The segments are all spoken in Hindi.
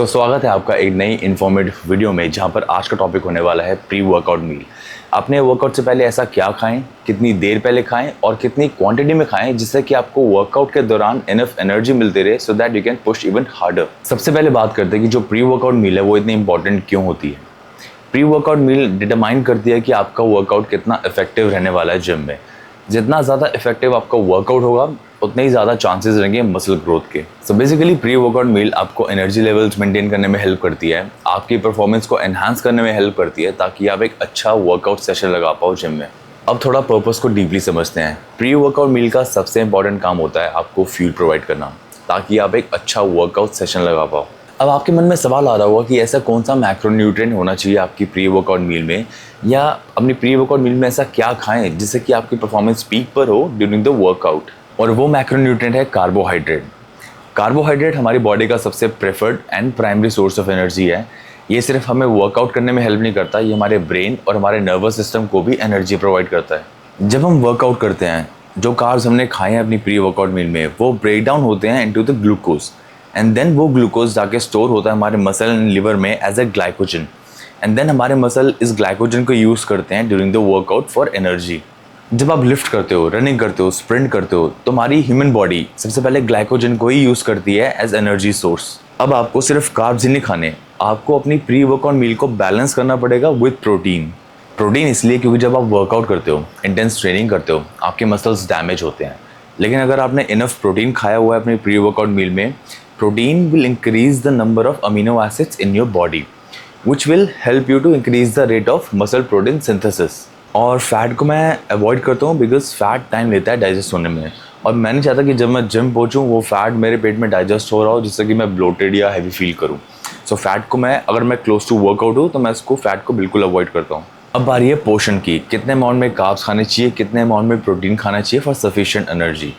स्वागत है आपका एक नई इन्फॉर्मेटिव वीडियो में, जहां पर आज का टॉपिक होने वाला है प्री वर्कआउट मील। अपने वर्कआउट से पहले ऐसा क्या खाएं, कितनी देर पहले खाएं और कितनी क्वांटिटी में खाएं जिससे कि आपको वर्कआउट के दौरान इनफ एनर्जी मिलती रहे, so that you can push even harder. सबसे पहले बात करते हैं कि जो प्री वर्कआउट मील है वो इतनी इंपॉर्टेंट क्यों होती है। प्री वर्कआउट मील डिटरमाइन करती है कि आपका वर्कआउट कितना इफेक्टिव रहने वाला है जिम में। जितना ज़्यादा इफेक्टिव आपका वर्कआउट होगा उतने ही ज़्यादा चांसेस रहेंगे मसल ग्रोथ के। So basically pre workout meal आपको एनर्जी लेवल्स मेंटेन करने में हेल्प करती है, आपकी परफॉर्मेंस को एनहांस करने में हेल्प करती है, ताकि आप एक अच्छा वर्कआउट सेशन लगा पाओ जिम में। अब थोड़ा पर्पस को डीपली समझते हैं। प्री वर्कआउट मील का सबसे इंपॉर्टेंट काम होता है आपको फ्यूल प्रोवाइड करना, ताकि आप एक अच्छा वर्कआउट सेशन लगा पाओ। अब आपके मन में सवाल आ रहा होगा कि ऐसा कौन सा मैक्रोन्यूट्रिएंट होना चाहिए आपकी प्री वर्कआउट मील में, या अपनी प्री वर्कआउट मील में ऐसा क्या खाएं जिससे कि आपकी परफॉर्मेंस पीक पर हो ड्यूरिंग द वर्कआउट। और वो मैक्रोन्यूट्रिएंट है कार्बोहाइड्रेट। कार्बोहाइड्रेट हमारी बॉडी का सबसे preferred and primary source of energy है। ये सिर्फ हमें वर्कआउट करने में हेल्प नहीं करता, ये हमारे ब्रेन और हमारे नर्वस सिस्टम को भी एनर्जी प्रोवाइड करता है। जब हम वर्कआउट करते हैं, जो कार्ब्स हमने खाए हैं अपनी प्री वर्कआउट मील में, वो ब्रेक डाउन होते हैं into the glucose, and then वो ग्लूकोज जाके स्टोर होता है हमारे मसल एंड लिवर में as a glycogen, and then हमारे मसल इस ग्लाइकोजन को यूज़ करते हैं during the workout for energy. जब आप लिफ्ट करते हो, रनिंग करते हो, स्प्रिंट करते हो, तो हमारी ह्यूमन बॉडी सबसे पहले ग्लाइकोजन को ही यूज़ करती है एज एनर्जी सोर्स। अब आपको सिर्फ कार्ब्स ही नहीं खाने, आपको अपनी प्री वर्कआउट मील को बैलेंस करना पड़ेगा विद प्रोटीन। प्रोटीन इसलिए क्योंकि जब आप वर्कआउट करते हो, इंटेंस ट्रेनिंग करते हो, आपके मसल्स डैमेज होते हैं। लेकिन अगर आपने इनफ प्रोटीन खाया हुआ है अपनी प्री वर्कआउट मील में, protein will increase the number of amino acids in your body, which will help you to increase the rate of muscle protein synthesis। और फैट को मैं अवॉइड करता हूँ बिकॉज फैट टाइम लेता है डाइजेस्ट होने में, और मैं नहीं चाहता कि जब मैं जिम पहुँचूँ वो फैट मेरे पेट में डाइजेस्ट हो रहा हो जिससे कि मैं ब्लोटेड या हैवी फील करूँ। सो फैट को मैं, अगर मैं क्लोज टू वर्कआउट हूँ तो मैं इसको फैट को बिल्कुल अवॉइड करता हूँ। अब बारी है पोर्शन की, कितने अमाउंट में कार्ब्स खाने चाहिए, कितने अमाउंट में प्रोटीन खाना चाहिए फॉर सफिशिएंट एनर्जी।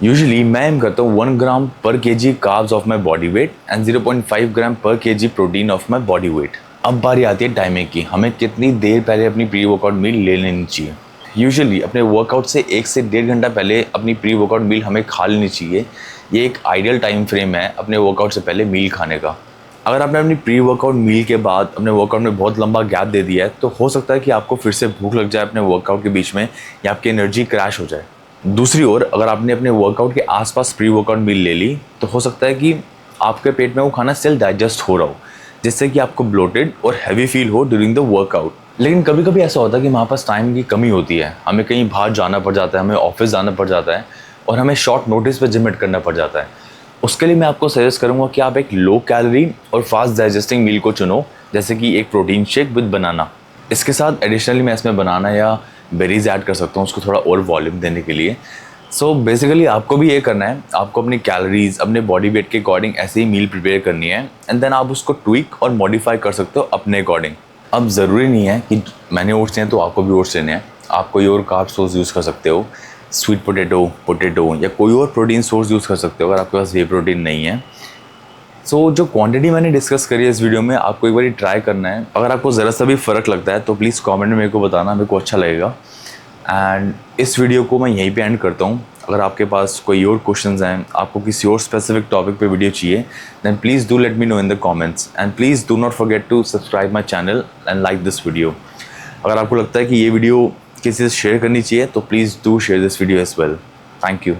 यूजुअली मैं एम करता हूँ 1 ग्राम पर KG carbs of my body weight and 0.5 ग्राम पर KG protein of my body weight. अब बारी आती है टाइमिंग की, हमें कितनी देर पहले अपनी प्री वर्कआउट मील ले लेनी चाहिए। यूजुअली अपने वर्कआउट से 1 से 1.5 घंटा पहले अपनी प्री वर्कआउट मील हमें खा लेनी चाहिए। ये एक आइडियल टाइम फ्रेम है अपने वर्कआउट से पहले मील खाने का। अगर आपने अपनी प्री वर्कआउट मील के बाद अपने वर्कआउट में बहुत लंबा गैप दे दिया है, तो हो सकता है कि आपको फिर से भूख लग जाए अपने वर्कआउट के बीच में, या आपकी एनर्जी क्रैश हो जाए। दूसरी ओर अगर आपने अपने वर्कआउट के आसपास प्री वर्कआउट मील ले ली, तो हो सकता है कि आपके पेट में वो खाना स्टिल डाइजेस्ट हो रहा हो, जिससे कि आपको ब्लोटेड और हैवी फील हो ड्यूरिंग द वर्कआउट। लेकिन कभी कभी ऐसा होता है कि हमारे पास टाइम की कमी होती है, हमें कहीं बाहर जाना पड़ जाता है, हमें ऑफिस जाना पड़ जाता है, और हमें शॉर्ट नोटिस पर जिम करना पड़ जाता है। उसके लिए मैं आपको सजेस्ट करूँगा कि आप एक लो कैलोरी और फास्ट डाइजेस्टिंग मील को चुनो, जैसे कि एक प्रोटीन शेक विद बनाना। इसके साथ एडिशनली मैं इसमें बनाना या बेरीज ऐड कर सकता हूँ उसको थोड़ा और वॉल्यूम देने के लिए। सो बेसिकली आपको भी ये करना है, आपको अपनी कैलोरीज अपने बॉडी वेट के अकॉर्डिंग ऐसे ही मील प्रिपेयर करनी है, एंड देन आप उसको ट्विक और मॉडिफाई कर सकते हो अपने अकॉर्डिंग। अब ज़रूरी नहीं है कि मैंने ओट्स लें तो आपको भी ओट्स लेने हैं, आप कोई और कार्ब सोर्स यूज़ कर सकते हो, स्वीट पोटैटो या कोई और प्रोटीन सोर्स यूज़ कर सकते हो अगर आपके पास वे प्रोटीन नहीं है। सो जो क्वांटिटी मैंने डिस्कस करी है इस वीडियो में, आपको एक बार ट्राई करना है। अगर आपको ज़रा सा भी फ़र्क लगता है तो प्लीज़ कमेंट में मेरे को बताना, मेरे को अच्छा लगेगा। एंड इस वीडियो को मैं यहीं पे एंड करता हूँ। अगर आपके पास कोई और क्वेश्चंस हैं, आपको किसी और स्पेसिफिक टॉपिक पे वीडियो चाहिए, then please do let me know in the comments, and please do not forget to subscribe my channel and like this video. अगर आपको लगता है कि ये वीडियो किसी से शेयर करनी चाहिए तो please do share this video as well. Thank you.